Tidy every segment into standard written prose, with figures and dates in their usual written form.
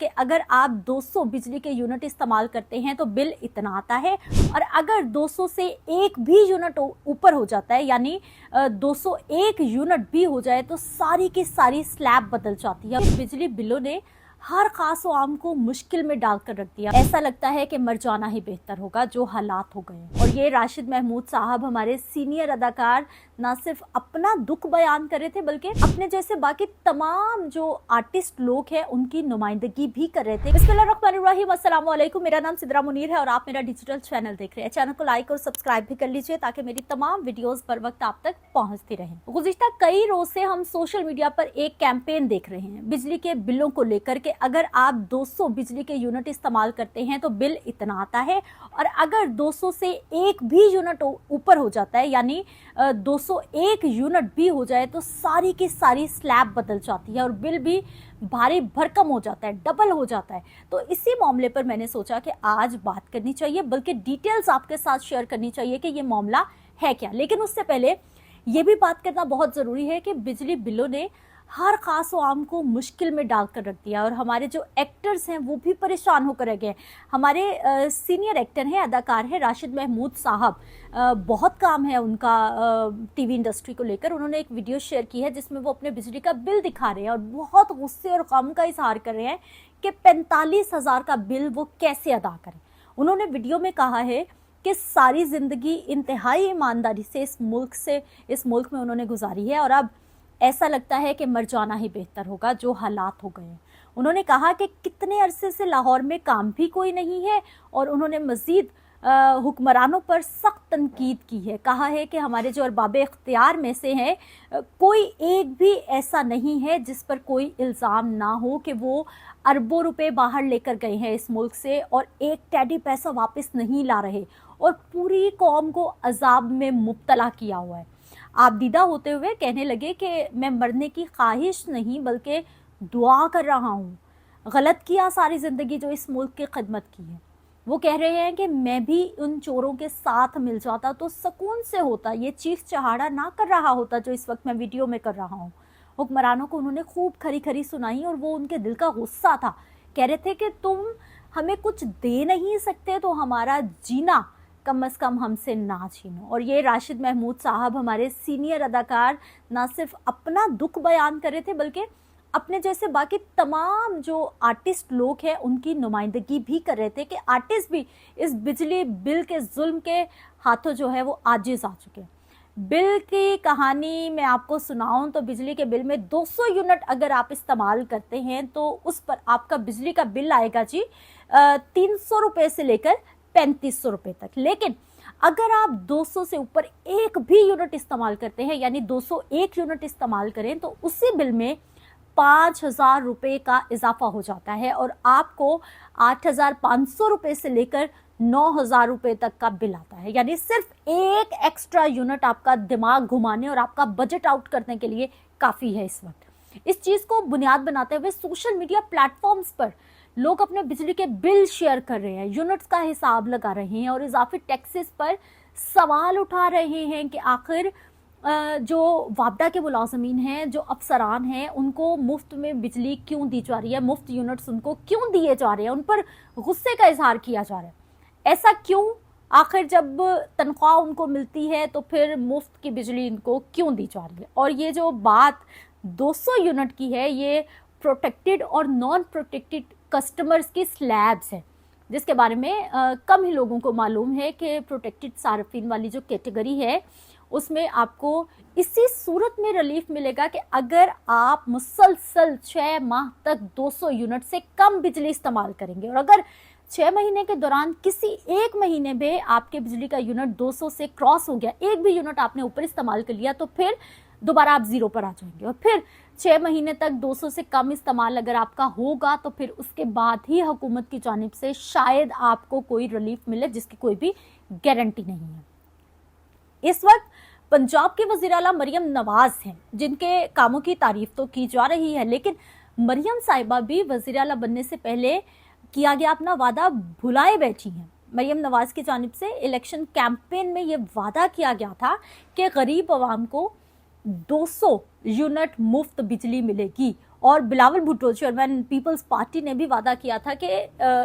कि अगर आप 200 बिजली के यूनिट इस्तेमाल करते हैं तो बिल इतना आता है, और अगर 200 से एक भी यूनिट ऊपर हो जाता है, यानी 201 यूनिट भी हो जाए तो सारी की सारी स्लैब बदल जाती है। बिजली बिलों ने हर खास व आम को मुश्किल में डालकर रख दिया। ऐसा लगता है कि मर जाना ही बेहतर होगा, जो हालात हो गए। और ये राशिद महमूद साहब, हमारे सीनियर अदाकार, ना सिर्फ अपना दुख बयान कर रहे थे बल्कि अपने जैसे बाकी तमाम जो आर्टिस्ट लोग हैं उनकी नुमाइंदगी भी कर रहे थे। बिस्मिल्लाहिर्रहमानिर्रहीम, अस्सलाम वालेकुम। मेरा नाम सिद्रा मुनीर है और आप मेरा डिजिटल चैनल देख रहे हैं। चैनल को लाइक और सब्सक्राइब भी कर लीजिए ताकि मेरी तमाम वीडियोस पर वक्त आप तक पहुंचती रहें। गुज़िश्ता कई रोज से हम सोशल मीडिया पर एक कैंपेन देख रहे हैं बिजली के बिलों को लेकर के। अगर आप 200 बिजली के यूनिट इस्तेमाल करते हैं तो बिल इतना आता है, और अगर 200 से एक भी यूनिट ऊपर हो जाता है, यानी 201 यूनिट भी हो जाए तो सारी की सारी स्लैब बदल जाती है और बिल भी भारी भरकम हो जाता है, डबल हो जाता है। तो इसी मामले पर मैंने सोचा कि आज बात करनी चाहिए, बल्कि डिटेल्स आपके साथ शेयर करनी चाहिए कि ये मामला है क्या। लेकिन उससे पहले ये भी बात करना बहुत ज़रूरी है कि बिजली बिलों ने हर खास व आम को मुश्किल में डालकर रख दिया, और हमारे जो एक्टर्स हैं वो भी परेशान होकर रह गए। हमारे सीनियर एक्टर हैं, अदाकार हैं राशिद महमूद साहब। बहुत काम है उनका टीवी इंडस्ट्री को लेकर। उन्होंने एक वीडियो शेयर की है जिसमें वो अपने बिजली का बिल दिखा रहे हैं और बहुत गुस्से और गम का इजहार कर रहे हैं कि 45,000 का बिल वो कैसे अदा करें। उन्होंने वीडियो में कहा है कि सारी ज़िंदगी इंतहाई ईमानदारी से इस मुल्क में उन्होंने गुजारी है, और अब ऐसा लगता है कि मर जाना ही बेहतर होगा, जो हालात हो गए। उन्होंने कहा कि कितने अरसे से लाहौर में काम भी कोई नहीं है, और उन्होंने मज़ीद हुक्मरानों पर सख्त तनकीद की है। कहा है कि हमारे जो अरबाब इख्तियार में से हैं कोई एक भी ऐसा नहीं है जिस पर कोई इल्ज़ाम ना हो कि वो अरबों रुपए बाहर लेकर गए हैं इस मुल्क से और एक टैडी पैसा वापस नहीं ला रहे, और पूरी कौम को अजाब में मुब्तला किया हुआ है। आप दीदा होते हुए कहने लगे कि मैं मरने की ख्वाहिश नहीं बल्कि दुआ कर रहा हूँ। गलत किया सारी ज़िंदगी जो इस मुल्क की खिदमत की है। वो कह रहे हैं कि मैं भी उन चोरों के साथ मिल जाता तो सुकून से होता, ये चीख चहाड़ा ना कर रहा होता जो इस वक्त मैं वीडियो में कर रहा हूँ। हुक्मरानों को उन्होंने खूब खरी खरी सुनाई और वो उनके दिल का गुस्सा था। कह रहे थे कि तुम हमें कुछ दे नहीं सकते तो हमारा जीना कम अज़ कम हमसे ना छीनो। और ये राशिद महमूद साहब, हमारे सीनियर अदाकार, ना सिर्फ अपना दुख बयान कर रहे थे बल्कि अपने जैसे बाकी तमाम जो आर्टिस्ट लोग हैं उनकी नुमाइंदगी भी कर रहे थे कि आर्टिस्ट भी इस बिजली बिल के जुल्म के हाथों जो है वो आजिज़ आ चुके हैं। बिल की कहानी मैं आपको सुनाऊं तो बिजली के बिल में 200 यूनिट अगर आप इस्तेमाल करते हैं तो उस पर आपका बिजली का बिल आएगा जी 300 रुपये से लेकर 3500 रुपये तक। लेकिन अगर आप 200 से ऊपर एक भी यूनिट इस्तेमाल करते हैं, यानी 201 यूनिट इस्तेमाल करें, तो उसी बिल में 5,000 रुपये का इजाफा हो जाता है और आपको 8,500 रुपये से लेकर 9,000 रुपये तक का बिल आता है। यानी सिर्फ एक एक्स्ट्रा यूनिट आपका दिमाग घुमाने और आपका बजट आउट करने के लिए काफ़ी है इस वक्त। इस चीज़ को बुनियाद बनाते हुए सोशल मीडिया प्लेटफॉर्म्स पर लोग अपने बिजली के बिल शेयर कर रहे हैं, यूनिट्स का हिसाब लगा रहे हैं और इजाफी टैक्सेस पर सवाल उठा रहे हैं कि आखिर जो वापडा के मुलाजमीन हैं, जो अफसरान हैं, उनको मुफ्त में बिजली क्यों दी जा रही है, मुफ्त यूनिट्स उनको क्यों दिए जा रहे हैं, उन पर गुस्से का इजहार किया जा रहा है। ऐसा क्यों? आखिर जब तनख्वाह उनको मिलती है तो फिर मुफ्त की बिजली इनको क्यों दी जा रही है? और ये जो बात 200 यूनिट की है, ये प्रोटेक्टेड और नॉन प्रोटेक्टेड कस्टमर्स की स्लैब्स हैं, जिसके बारे में कम ही लोगों को मालूम है कि प्रोटेक्टेड सार्फिन वाली जो कैटेगरी है उसमें आपको इसी सूरत में रिलीफ मिलेगा कि अगर आप मुसलसल 6 माह तक 200 यूनिट से कम बिजली इस्तेमाल करेंगे, और अगर 6 महीने के दौरान किसी एक महीने में आपके बिजली का यूनिट 200 से क्रॉस हो गया, एक भी यूनिट आपने ऊपर इस्तेमाल कर लिया, तो फिर दोबारा आप ज़ीरो पर आ जाएंगे। और फिर 6 महीने तक 200 से कम इस्तेमाल अगर आपका होगा तो फिर उसके बाद ही हुकूमत की जानिब से शायद आपको कोई रिलीफ मिले, जिसकी कोई भी गारंटी नहीं है। इस वक्त पंजाब के वज़ीर आला मरियम नवाज हैं, जिनके कामों की तारीफ तो की जा रही है, लेकिन मरियम साहिबा भी वज़ीर आला बनने से पहले किया गया अपना वादा भुलाए बैठी हैं। मरियम नवाज की जानिब से इलेक्शन कैंपेन में ये वादा किया गया था कि गरीब आवाम को 200 यूनिट मुफ्त बिजली मिलेगी, और Bilawal Bhutto chairman Peoples Party ने भी वादा किया था कि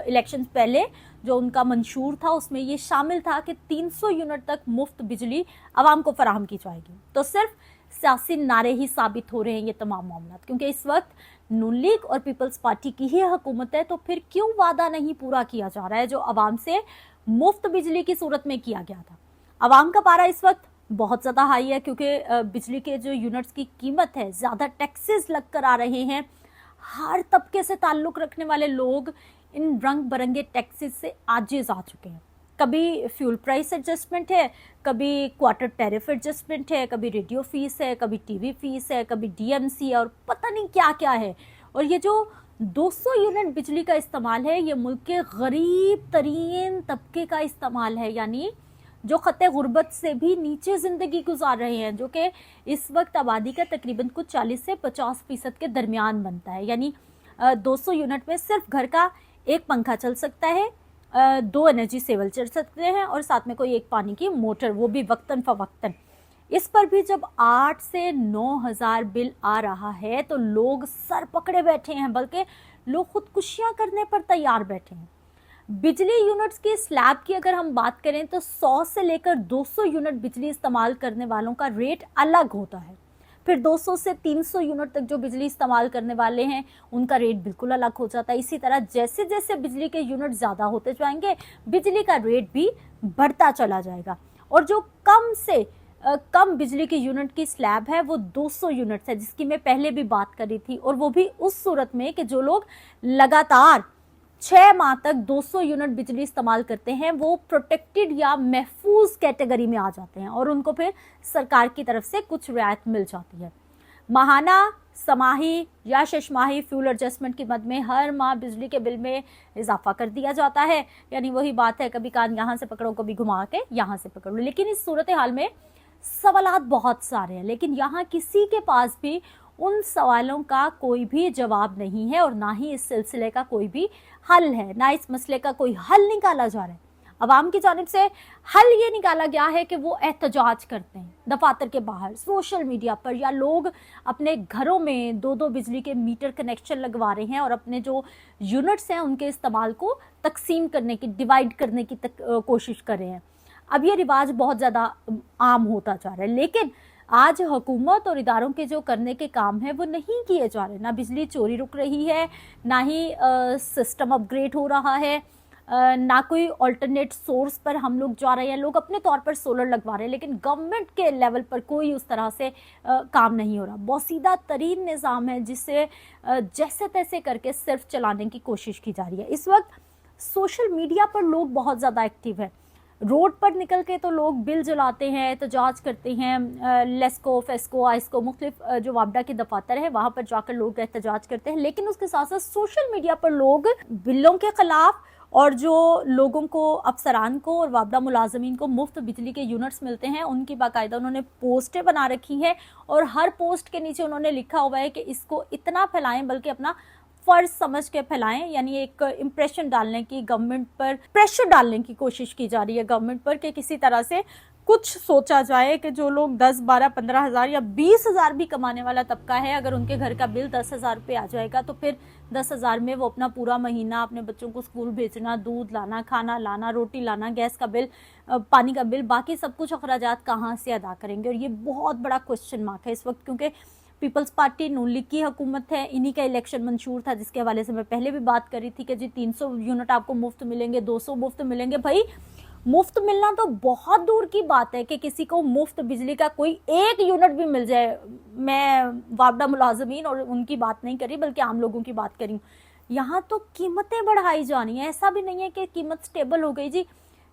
इलेक्शन पहले जो उनका मंशूर था उसमें ये शामिल था कि 300 यूनिट तक मुफ्त बिजली आवाम को फराहम की जाएगी। तो सिर्फ सियासी नारे ही साबित हो रहे हैं ये तमाम मामला, क्योंकि इस वक्त नून लीग और पीपल्स पार्टी की ही हुकूमत है, तो फिर क्यों वादा नहीं पूरा किया जा रहा है जो आवाम से मुफ्त बिजली की सूरत में किया गया था। आवाम का पारा इस वक्त बहुत ज़्यादा हाई है, क्योंकि बिजली के जो यूनिट्स की कीमत है, ज़्यादा टैक्सेस लग कर आ रहे हैं। हर तबके से ताल्लुक़ रखने वाले लोग इन रंग बिरंगे टैक्सेस से आजिज़ आ चुके हैं। कभी फ्यूल प्राइस एडजस्टमेंट है, कभी क्वार्टर टैरिफ एडजस्टमेंट है, कभी रेडियो फीस है, कभी टीवी फीस है, कभी डीएमसी है और पता नहीं क्या क्या है। और ये जो 200 यूनिट बिजली का इस्तेमाल है, ये मुल्क के गरीब तरीन तबके का इस्तेमाल है, यानी जो खत्ते गुर्बत से भी नीचे ज़िंदगी गुजार रहे हैं, जो कि इस वक्त आबादी का तकरीबन कुछ 40 से 50% के दरमियान बनता है। यानी 200 यूनिट में सिर्फ घर का एक पंखा चल सकता है, 2 एनर्जी सेवल चल सकते हैं और साथ में कोई एक पानी की मोटर, वो भी वक्तन फवक्तन। इस पर भी जब 8 से 9 हज़ार बिल आ रहा है तो लोग सर पकड़े बैठे हैं, बल्कि लोग खुदकुशियाँ करने पर तैयार बैठे हैं। बिजली यूनिट्स की स्लैब की अगर हम बात करें तो 100 से लेकर 200 यूनिट बिजली इस्तेमाल करने वालों का रेट अलग होता है। फिर 200 से 300 यूनिट तक जो बिजली इस्तेमाल करने वाले हैं उनका रेट बिल्कुल अलग हो जाता है। इसी तरह जैसे जैसे बिजली के यूनिट ज़्यादा होते जाएंगे, बिजली का रेट भी बढ़ता चला जाएगा। और जो कम से कम बिजली की यूनिट की स्लैब है वो 200 यूनिट्स है, जिसकी मैं पहले भी बात करी थी। और वो भी उस सूरत में कि जो लोग लगातार 6 माह तक 200 यूनिट बिजली इस्तेमाल करते हैं वो प्रोटेक्टेड या महफूज कैटेगरी में आ जाते हैं और उनको फिर सरकार की तरफ से कुछ रियायत मिल जाती है। माहाना, समाही या शशमाही फ्यूल एडजस्टमेंट की मद में हर माह बिजली के बिल में इजाफा कर दिया जाता है। यानी वही बात है, कभी कान यहाँ से पकड़ो, कभी घुमा के यहाँ से पकड़ो। लेकिन इस सूरत हाल में सवालात बहुत सारे हैं, लेकिन यहाँ किसी के पास भी उन सवालों का कोई भी जवाब नहीं है और ना ही इस सिलसिले का कोई भी हल है, ना इस मसले का कोई हल निकाला जा रहा है। अवाम की जानिब से हल ये निकाला गया है कि वो एहतजाज करते हैं दफातर के बाहर, सोशल मीडिया पर, या लोग अपने घरों में 2-2 बिजली के मीटर कनेक्शन लगवा रहे हैं और अपने जो यूनिट्स हैं उनके इस्तेमाल को तकसीम करने की, डिवाइड करने की कोशिश कर रहे हैं। अब ये रिवाज बहुत ज़्यादा आम होता जा रहा है, लेकिन आज हुकूमत और इदारों के जो करने के काम है वो नहीं किए जा रहे। ना बिजली चोरी रुक रही है, ना ही सिस्टम अपग्रेड हो रहा है, ना कोई अल्टरनेट सोर्स पर हम लोग जा रहे हैं। लोग अपने तौर पर सोलर लगवा रहे हैं, लेकिन गवर्नमेंट के लेवल पर कोई उस तरह से काम नहीं हो रहा। बोसीदा तरीन निज़ाम है जिसे जैसे तैसे करके सिर्फ चलाने की कोशिश की जा रही है। इस वक्त सोशल मीडिया पर लोग बहुत ज़्यादा एक्टिव है। रोड पर निकल के तो लोग बिल जलाते हैं, एहतजाज करते हैं, लेस्को, फेस्को, आइस्को, मुख्तलिफ जो वापडा के दफातर है वहाँ पर जाकर लोग एहतजाज करते हैं। लेकिन उसके साथ साथ सोशल मीडिया पर लोग बिलों के ख़िलाफ़ और जो लोगों को, अफसरान को और वापडा मुलाजमीन को मुफ्त बिजली के यूनिट्स मिलते हैं उनकी बाकायदा उन्होंने पोस्टें बना रखी हैं और हर पोस्ट के नीचे उन्होंने लिखा हुआ है कि इसको इतना फैलाएं, बल्कि अपना फर्ज समझ के फैलाएं। यानी एक इम्प्रेशन डालने की, गवर्नमेंट पर प्रेशर डालने की कोशिश की जा रही है गवर्नमेंट पर कि किसी तरह से कुछ सोचा जाए कि जो लोग 10, 12, 15 हज़ार या 20 हज़ार भी कमाने वाला तबका है, अगर उनके घर का बिल 10 हज़ार रुपये आ जाएगा तो फिर 10 हज़ार में वो अपना पूरा महीना अपने बच्चों को स्कूल भेजना, दूध लाना, खाना लाना, रोटी लाना, गैस का बिल, पानी का बिल, बाकी सब कुछ अखराजात कहाँ से अदा करेंगे। और ये बहुत बड़ा क्वेश्चन मार्क है इस वक्त, क्योंकि पीपल्स पार्टी नून लीग की हुकूमत है, इन्हीं का इलेक्शन मंशूर था जिसके हवाले से मैं पहले भी बात करी थी कि जी 300 यूनिट आपको मुफ्त मिलेंगे, 200 मुफ्त मिलेंगे। भाई मुफ्त मिलना तो बहुत दूर की बात है कि किसी को मुफ्त बिजली का कोई एक यूनिट भी मिल जाए। मैं वापडा मुलाजमीन और उनकी बात नहीं करी, बल्कि आम लोगों की बात करी। यहाँ तो कीमतें बढ़ाई जानी है, ऐसा भी नहीं है कि कीमत स्टेबल हो गई जी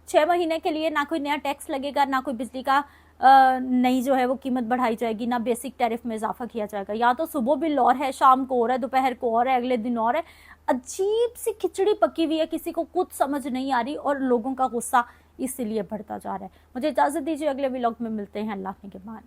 6 महीने के लिए, ना कोई नया टैक्स लगेगा, ना कोई बिजली का नई जो है वो कीमत बढ़ाई जाएगी, ना बेसिक टैरिफ में इजाफा किया जाएगा। यहाँ तो सुबह बिल और है, शाम को और है, दोपहर को और है, अगले दिन और है। अजीब सी खिचड़ी पकी हुई है, किसी को कुछ समझ नहीं आ रही और लोगों का गुस्सा इसीलिए बढ़ता जा रहा है। मुझे इजाज़त दीजिए, अगले व्लॉग में मिलते हैं। अल्लाह के मान।